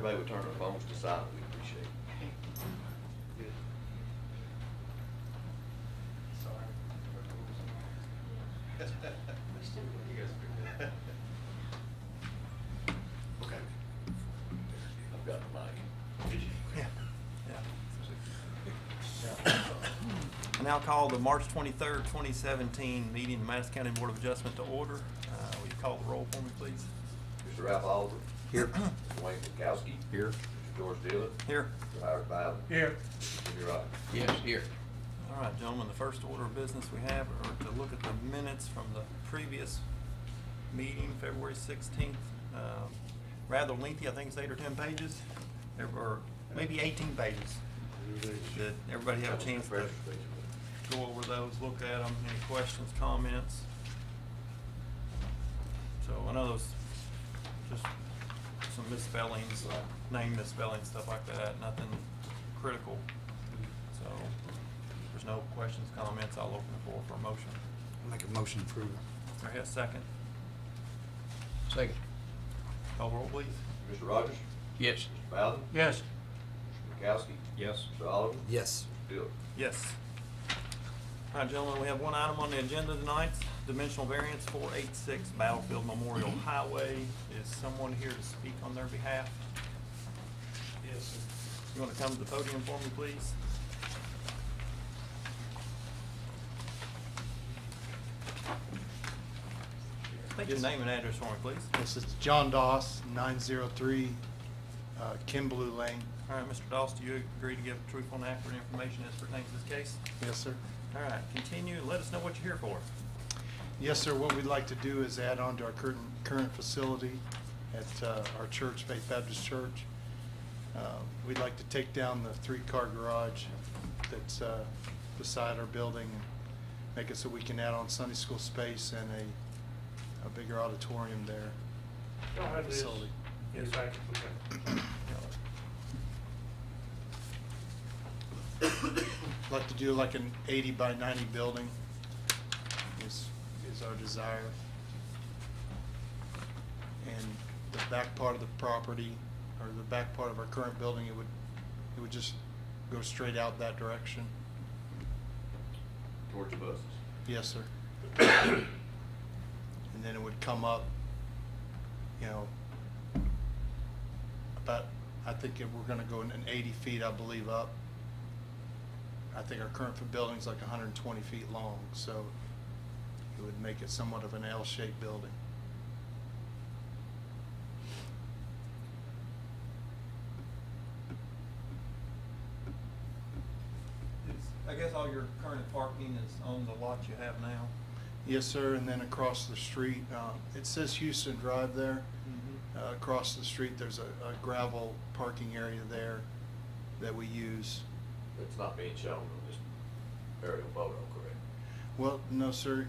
everybody would turn their phones to silent, we appreciate it. Good. Sorry. You guys are good. Okay. I've got the mic. Did you? Yeah. I now call the March 23rd, 2017 meeting of the Madison County Board of Adjustment to order. Will you call the roll for me, please? Mr. Ralph Oliver. Here. Mr. Wayne Pankowski. Here. Mr. George Dillon. Here. Mr. Howard Bowden. Here. Mr. Jimmy Rogers. Yes, here. All right, gentlemen, the first order of business we have are to look at the minutes from the previous meeting, February 16th. Rather lengthy, I think it's 8 or 10 pages, or maybe 18 pages. Did everybody have a chance to go over those, look at them, any questions, comments? So I know those, just some misspellings, name misspellings, stuff like that, nothing critical. So if there's no questions, comments, I'll open the floor for a motion. Make a motion to approve. All right, second. Second. Call roll, please. Mr. Rogers. Yes. Mr. Bowden. Yes. Mr. Pankowski. Yes. Mr. Oliver. Yes. Mr. Dillon. Yes. All right, gentlemen, we have one item on the agenda tonight, dimensional variance 486 Battlefield Memorial Highway. Is someone here to speak on their behalf? Yes, sir. You want to come to the podium for me, please? State your Yes. name and address for me, please. This is John Doss, 903 Kimbley Lane. All right, Mr. Doss, do you agree to give truthful and accurate information as pertains to this case? Yes, sir. All right, continue and let us know what you're here for. Yes, sir. What we'd like to do is add on to our current facility at our church, Faith Baptist Church. We'd like to take down the 3-car garage that's beside our building and make it so we can add on Sunday school space and a bigger auditorium there. Y'all have this. Facility. Yes. Yes, okay. Like to do like an 80 by 90 building is our desire. And the back part of the property, or the back part of our current building, it would just go straight out that direction. Towards the buses. Yes, sir. And then it would come up, you know, about, I think if we're gonna go in 80 feet, I believe, up. I think our current building's like 120 feet long, so it would make it somewhat of an L-shaped building. I guess all your current parking is on the lot you have now? Yes, sir, and then across the street, it says Houston Drive there. Across the street, there's a gravel parking area there that we use. It's not being shown on this aerial photo, correct? Well, no, sir,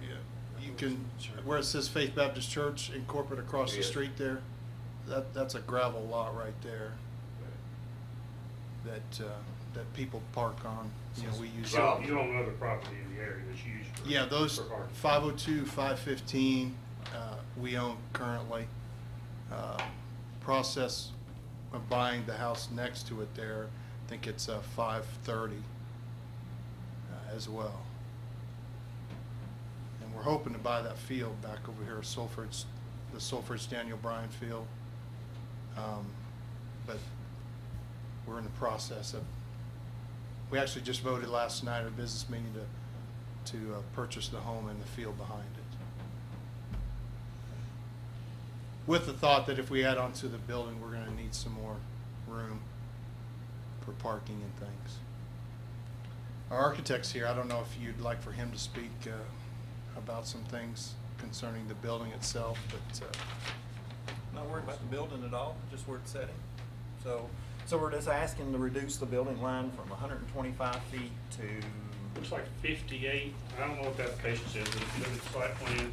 you can, where it says Faith Baptist Church and corporate across the Yes. street there, that's a gravel lot right there that people park on, you know, we use. Well, You own other property in the area that's used for. Yeah, those for parking. 502, 515, we own currently. Process of buying the house next to it there, I think it's 530 as well. And we're hoping to buy that field back over here, the Sulphur's Daniel Bryan Field. But we're in the process of, we actually just voted last night at a business meeting to purchase the home and the field behind it. With the thought that if we add on to the building, we're gonna need some more room for parking and things. Our architect's here. I don't know if you'd like for him to speak about some things concerning the building itself, but Not worried about the building at all, just where it's setting. So we're just asking to reduce the building line from 125 feet to, Looks like 58, I don't know what the application says, but if you look at the site plan,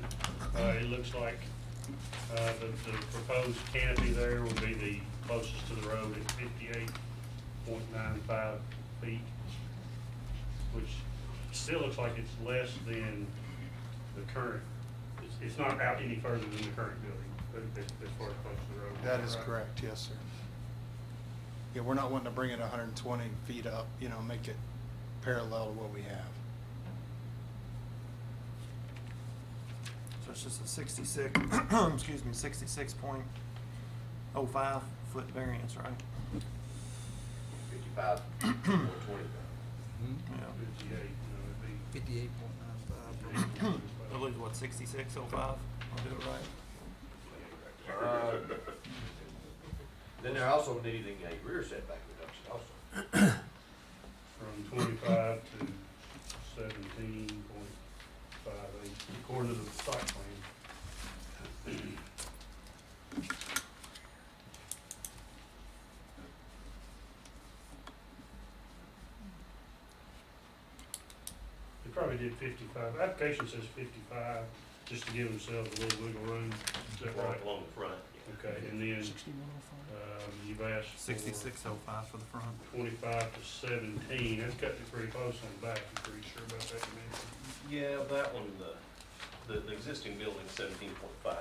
it looks like, the proposed canopy there will be the closest to the road at 58.95 feet, which still looks like it's less than the current, it's not out any further than the current building, as far as close to the road. that is Right? correct, yes, sir. Yeah, we're not wanting to bring it 120 feet up, you know, make it parallel to what we have. So it's just a 66, excuse me, 66.05 foot variance, right? 55, 120. Yeah. 58, it'd 58.95. I lose what, 66.05? I'll do it right. Then they're also needing a rear setback reduction also. be from 25 to 17.58, according to the site plan. They probably did 55. Application says 55, just to give themselves a little wiggle room. Is that right? Along the front. Okay, and then, you've asked for 66.05 for the front. 25 to 17. That's cutting it pretty close on the back. I'm pretty sure about that dimension. Yeah, that one, the existing building's 17.58.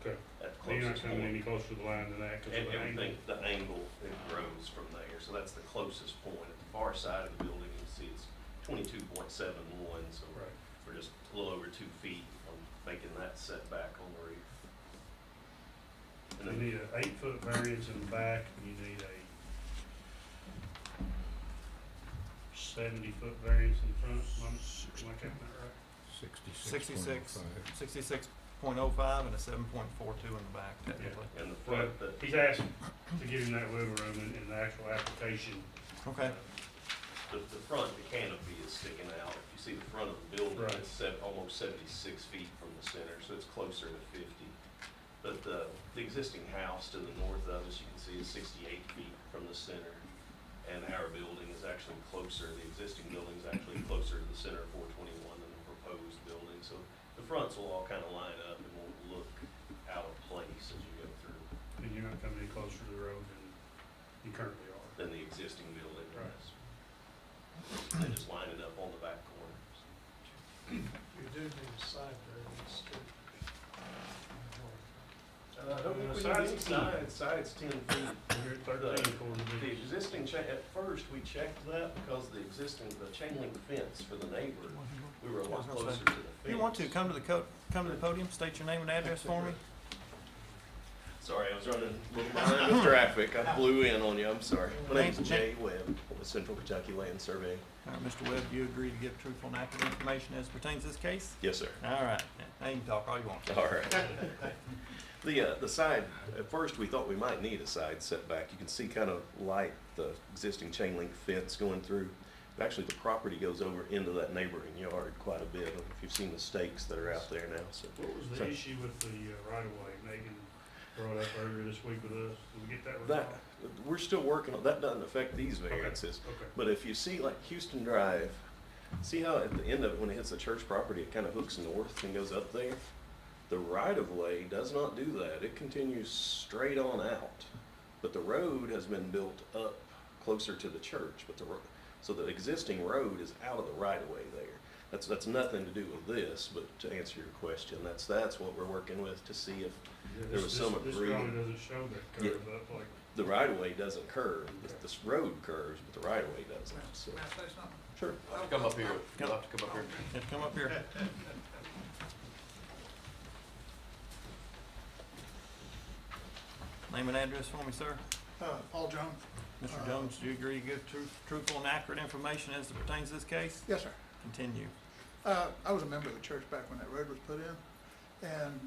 Okay. At So you're not closest coming any point. closer to the line than that because And of the angle? everything, the angle, it grows from there, so that's the closest point. At the far side of the building, you can see it's 22.71, so Right. we're just a little over 2 feet on making that setback on the roof. And You then need an 8-foot variance in the back, and you need a 70-foot variance in the front. Am I counting that right? 66.05 and a 7.42 in the back technically. in the Well, front, the, he's asked to give him that wiggle room in the actual application. Okay. the front, the canopy is sticking out. If you see the front of the building, Right. it's almost 76 feet from the center, so it's closer to 50. But the existing house to the north of us, you can see is 68 feet from the center. And our building is actually closer, the existing building is actually closer to the center of 421 than the proposed building. So the fronts will all kind of line up and won't look out of place as you go through And you're not coming any closer to the road than you currently are. than the existing building Right. is. They just line it up on the back corners. You do need a side variance too. I don't think we Side's need 10. side's 10 feet. You're at 13 according to The these. existing at first, we checked that because the chain link fence for the neighbor, we were a lot closer to the fence. If you want to, come to the podium, state your name and address for me. Sorry, I was running a little behind with traffic. I blew in on you, I'm sorry. My name's Name- Jay Webb with Central Kentucky Land Survey. All right, Mr. Webb, do you agree to give truthful and accurate information as pertains to this case? Yes, sir. All right, now you can talk all you want. All right. The side, at first, we thought we might need a side setback. You can see kind of light the existing chain link fence going through. But actually, the property goes over into that neighboring yard quite a bit. I don't know if you've seen the stakes that are out there now, so. What was so the issue with the right-of-way? Megan brought up earlier this week with us. Did we get that That, resolved? we're still working on, that doesn't affect these variances. Okay. But if you see like Houston Drive, see how at the end of it, when it hits the church property, it kind of hooks north and goes up there? The right-of-way does not do that. It continues straight on out. But the road has been built up closer to the church, but so the existing road is out of the right-of-way there. That's nothing to do with this, but to answer your question, that's what we're working with to see if Yeah, there was some This drawing agreement. doesn't show that Yeah. curve up like. The right-of-way doesn't curve. This road curves, but the right-of-way doesn't, so. May I say something? Sure. Come up here, you'll have to come up here. Yeah, come up here. Name and address for me, sir. Paul Jones? Mr. Jones, do you agree to give truthful and accurate information as it pertains to this case? Yes, sir. Continue. I was a member of the church back when that road was put in, and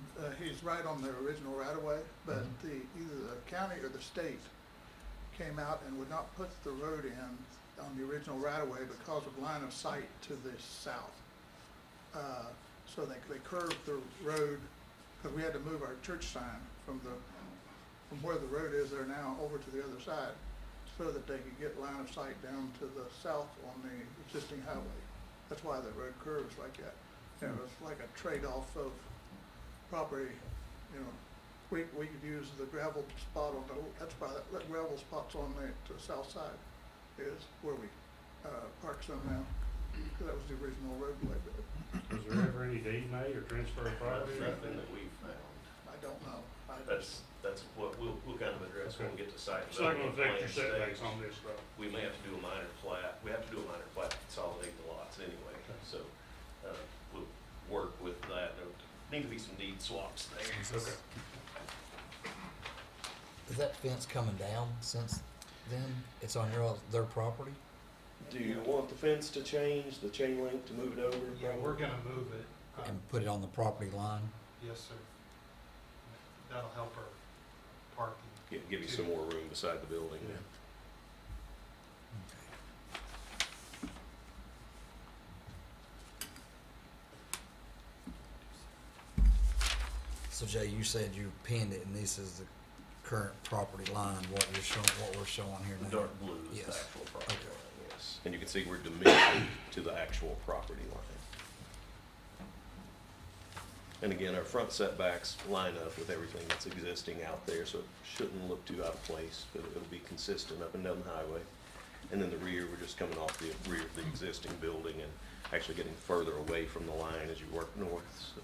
he's right on the original right-of-way, but either the county or the state came out and would not put the road in on the original right-of-way because of line of sight to the south. So they curved the road, because we had to move our church sign from where the road is there now over to the other side, so that they could get line of sight down to the south on the existing highway. That's why the road curves like that. And it was like a trade-off of property, you know. We could use the gravel spot on that's why that gravel spot's on the south side is where we park some now. 'Cause that was the original roadway, but Was there ever any deed made or transfer of property? Nothing that we found. I don't know. That's what we'll kind of address when we get to site It's not gonna development affect your plan setbacks stage. on this, though. We may have to do a minor plat, we have to do a minor plat to consolidate the lots anyway, so, we'll work with that. There need to be some deed swaps there. Okay. Is that fence coming down since then? It's on their property? Do you want the fence to change, the chain link to move it over? Yeah, we're gonna move it. And put it on the property line? Yes, sir. That'll help our parking. Give you some more room beside the building. Yeah. So Jay, you said you pinned it and this is the current property line, what we're showing here The now? dark blue is the Yes. actual property Okay. line, yes. And you can see we're diminishing to the actual property line. And again, our front setbacks line up with everything that's existing out there, so it shouldn't look too out of place, but it'll be consistent up and down the highway. And then the rear, we're just coming off the rear of the existing building and actually getting further away from the line as you work north, so.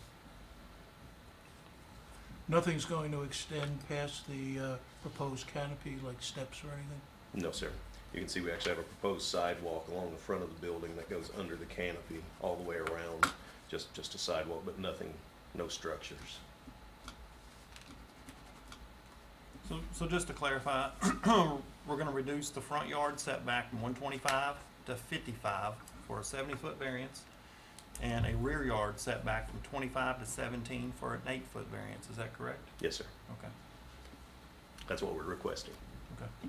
Nothing's going to extend past the proposed canopy, like steps or anything? No, sir. You can see we actually have a proposed sidewalk along the front of the building that goes under the canopy all the way around, just a sidewalk, but nothing, no structures. So just to clarify, we're gonna reduce the front yard setback from 125 to 55 for a 70-foot variance, and a rear yard setback from 25 to 17 for an 8-foot variance. Is that correct? Yes, sir. Okay. That's what we're requesting. Okay.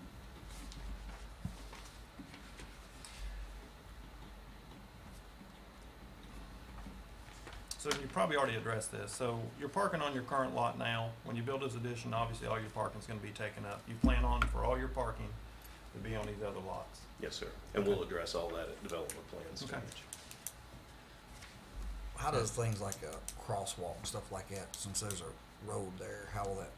So you probably already addressed this. So you're parking on your current lot now. When you build this addition, obviously all your parking's gonna be taken up. You plan on for all your parking to be on these other lots. Yes, sir. And we'll address all that at development plan stage. Okay. How does things like a crosswalk and stuff like that, since there's a road there, how will that?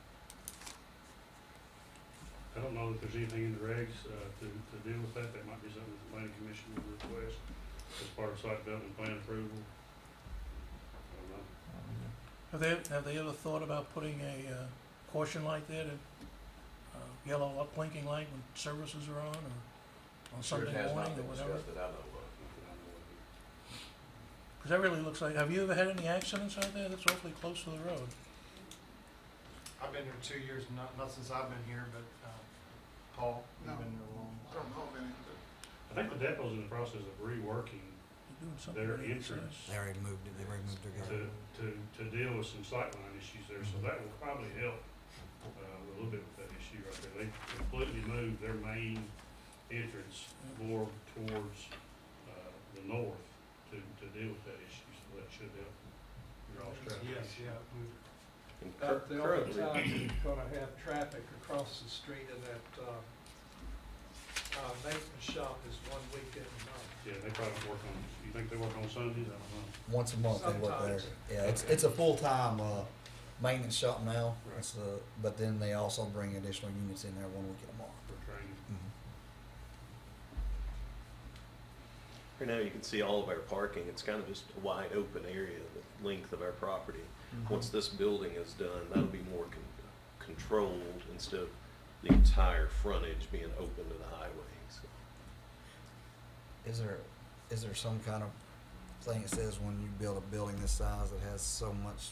I don't know if there's anything in the regs, to deal with that. That might be something the planning commission would request as part of site development plan approval. I don't know. Have they ever thought about putting a caution light there, to yellow uplinking light when services are on, or on Sunday morning or whatever? Discussed that I know of. Nothing I know of. Because that really looks like, have you ever had any accidents out there? That's awfully close to the road. I've been here 2 years, not since I've been here, but, Paul, you've No. been here long. I don't know of any, but I think the depot's in the process of reworking You're doing something their pretty entrance nice. They already moved it, their to deal with some sightline issues there, so that will probably help, a little bit with that issue right there. They completely moved their main entrance more towards, the north to deal with that issue, so that should help draw traffic. Yes, yeah. And About the only currently, time you're gonna have traffic across the street in that, maintenance shop is one weekend a month. Yeah, they probably work on, you think they work on Sundays? I don't know. Once a month they work there. Sometimes. Yeah, it's a full-time, maintenance shop now. Right. It's, but then they also bring additional units in there 1 week a month. For training. right now you can see all of our parking. It's kind of just a wide open area, the length of our property. Once this building is done, that'll be more controlled instead of the entire frontage being open to the highway, so. Is there some kind of thing that says when you build a building this size that has so much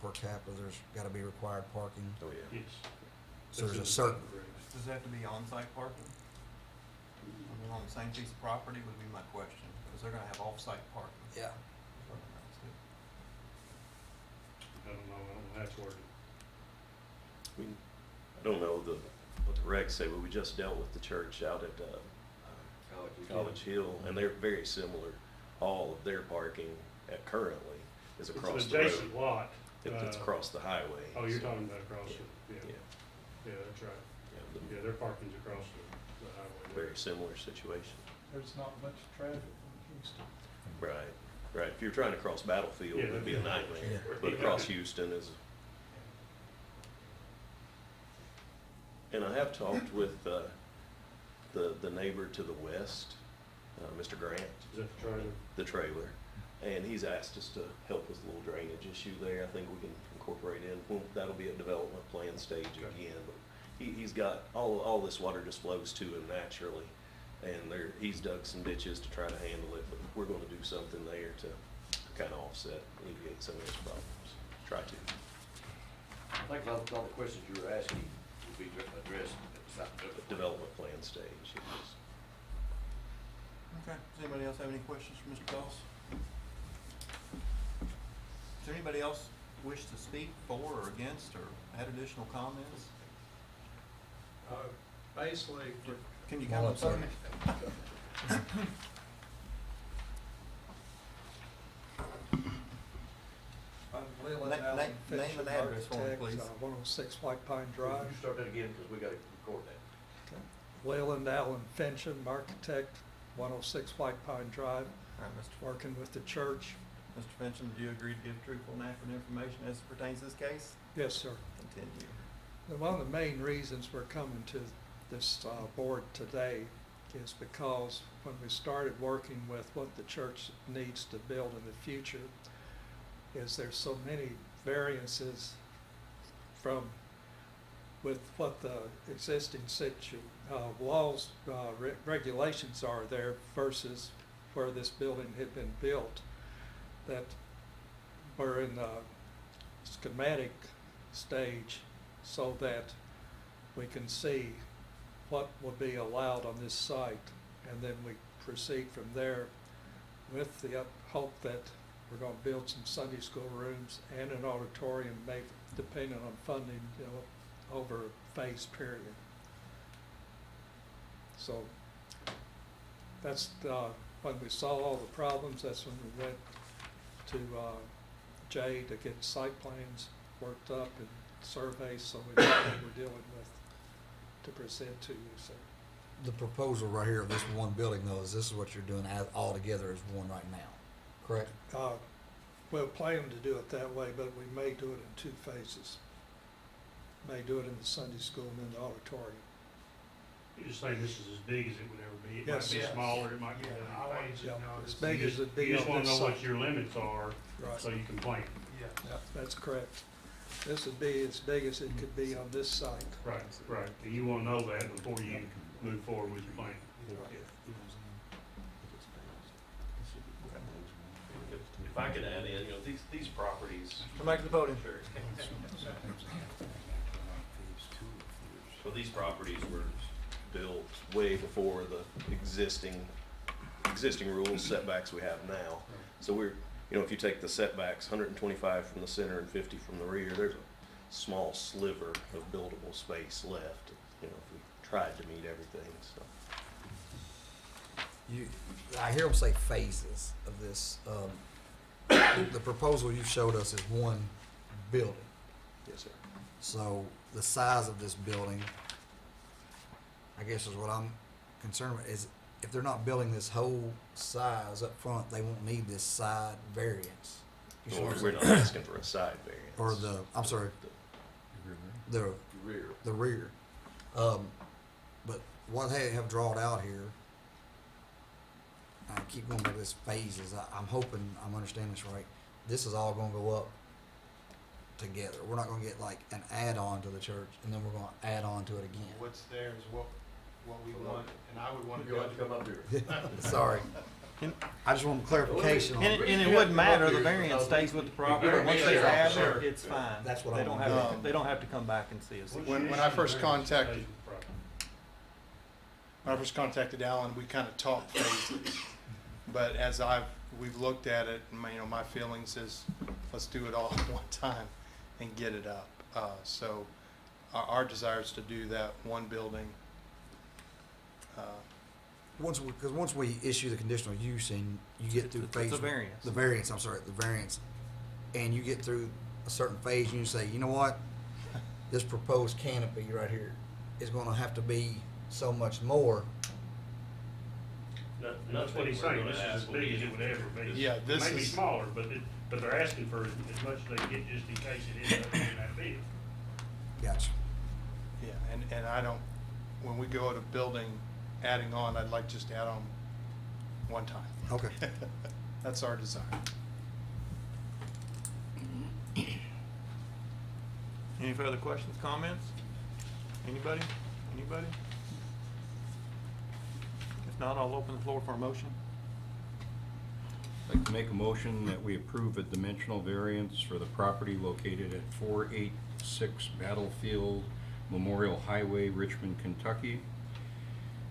per capita, there's gotta be required parking? Oh, yeah. Yes. So That's there's a in the certain, regs. Does it have to be on-site parking? I mean, on the same piece of property would be my question, because they're gonna have off-site parking. yeah. I don't know how it's worded. I don't know what the regs say, but we just dealt with the church out at, College Hill, and they're very similar. All of their parking currently is across It's the an road. adjacent lot. It's across the highway. Oh, you're so, talking about across Yeah. the, Yeah, yeah, that's right. yeah, Yeah, their parking's across the highway. very similar situation. There's not much traffic in Houston. Right, right. If you're trying to cross Battlefield, Yeah, it'd be a that'd be- nightmare, Yeah. but across Houston is. And I have talked with, the neighbor to the west, Mr. Grant, Is that the trailer? the trailer, and he's asked us to help with a little drainage issue there, I think we can incorporate in, well, that'll be a development plan stage again, but he's got, all this water just flows to him naturally, and he's dug some ditches to try to handle it, but we're gonna do something there to kind of offset, alleviate some of his problems, try to. I think all the questions you were asking will be addressed at the site Development plan stage, yes. Okay, does anybody else have any questions for Mr. Goss? Does anybody else wish to speak for or against or add additional comments? Basically, Can you come up, sir? I'm Leland Na- Allen, name and Fincham address for me, Architect, please. 106 White Pine Drive. Drive. You start that again, because we gotta record that. Leland Allen Fincham, Architect, 106 White Pine Drive, All right, Mr. working with the church. Mr. Fincham, do you agree to give truthful and accurate information as it pertains to this case? Yes, sir. Continue. And one of the main reasons we're coming to this board today is because when we started working with what the church needs to build in the future, is there's so many variances from with what the existing laws, regulations are there versus where this building had been built, that we're in the schematic stage so that we can see what would be allowed on this site, and then we proceed from there with the hope that we're gonna build some Sunday school rooms and an auditorium, maybe depending on funding, over a phase period. So that's, when we saw all the problems, that's when we went to Jay to get site plans worked up and surveys, so we know what we're dealing with to present to you, sir. The proposal right here of this one building though, is this is what you're doing all together as one right now, correct? We're planning to do it that way, but we may do it in 2 phases. May do it in the Sunday school and then the auditorium. You're just saying this is as big as it would ever be. It Yes. might be Yes. smaller, it might be. Yeah, as big as it'd be You just on wanna this know what site. your limits are, Right. so you can plan. Yeah, that's correct. This would be as big as it could be on this site. Right, right. And you wanna know that before you move forward with your plan. If I could add in, these properties. Come back to the podium. Sure. So these properties were built way before the existing rules, setbacks we have now. So we're, if you take the setbacks, 125 from the center and 50 from the rear, there's a small sliver of buildable space left, if we tried to meet everything, so. I hear them say phases of this. The proposal you showed us is one building. Yes, sir. So the size of this building, I guess is what I'm concerned with, is if they're not building this whole size up front, they won't need this side variance. You see what I'm We're saying? not asking for a side variance. Or I'm sorry, the Rear. the rear. But what they have drawn out here, I keep going back to this phases. I'm hoping I'm understanding this right. This is all gonna go up together. We're not gonna get like an add-on to the church and then we're gonna add on to it again. What's there is what we want, and I would want to You'll go. have to come up here. Sorry. I just want clarification on And it. it wouldn't matter, the variance stays with the property, once they add Sure. it, it's fine. That's what They I don't want. have to, they don't have to come back and see us. When I first contacted Alan, we kind of talked phases. But as we've looked at it, my feelings is, let's do it all at one time and get it up. So our desire is to do that one building. Because once we issue the conditional use and you get through It's a phase. variance. The variance, and you get through a certain phase and you say, you know what? This proposed canopy right here is gonna have to be so much more. That's what he's saying, this is as big as it would ever be. Yeah, this Maybe is- smaller, but they're asking for as much as they can get just in case it ends up being that big. Gotcha. Yeah, and I don't, when we go to building, adding on, I'd like just to add on one time. Okay. That's our desire. Any further questions, comments? Anybody? Anybody? If not, I'll open the floor for a motion. I'd like to make a motion that we approve a dimensional variance for the property located at 486 Battlefield Memorial Highway, Richmond, Kentucky.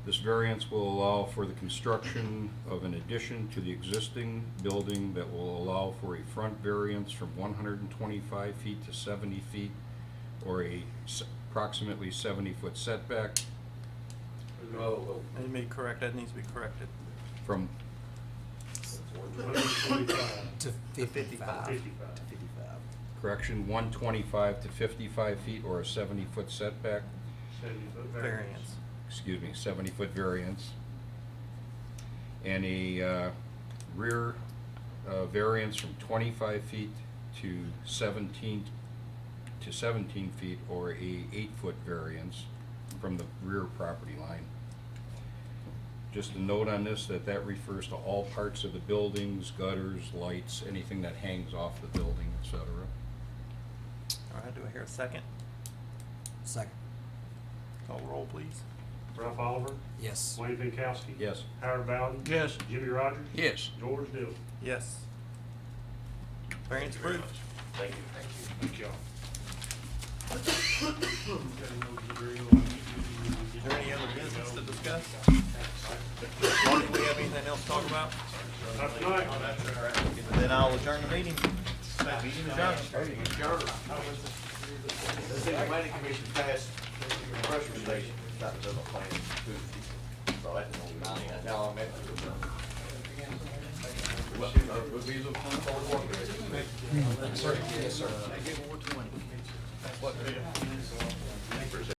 This variance will allow for the construction of an addition to the existing building that will allow for a front variance from 125 feet to 70 feet, or approximately 70-foot setback Let me correct, that needs to be corrected. from 125 To 55. 55. To 55. correction, 125 to 55 feet, or a 70-foot setback, 70-foot Variance. excuse me, 70-foot variance, and a rear variance from 25 feet to 17 feet, or a 8-foot variance from the rear property line. Just a note on this, that refers to all parts of the buildings, gutters, lights, anything that hangs off the building, etc. All right, do I hear a second? Second. Call roll, please. Ralph Oliver, Yes. Wayne Pinkowski. Yes. Howard Bowden. Yes. Jimmy Rogers. Yes. George Dillon. Yes. Variance Thank you very approved. much. Thank you. Thank y'all. Is there any other business to discuss? Marty, do we have anything else to talk about? Not tonight. Then I'll adjourn the meeting. Meeting adjourned. The city planning commission passed the pressure station, not the plan, so that's on 90. Now I'm at would we look forward to working with you? Yes, sir. What?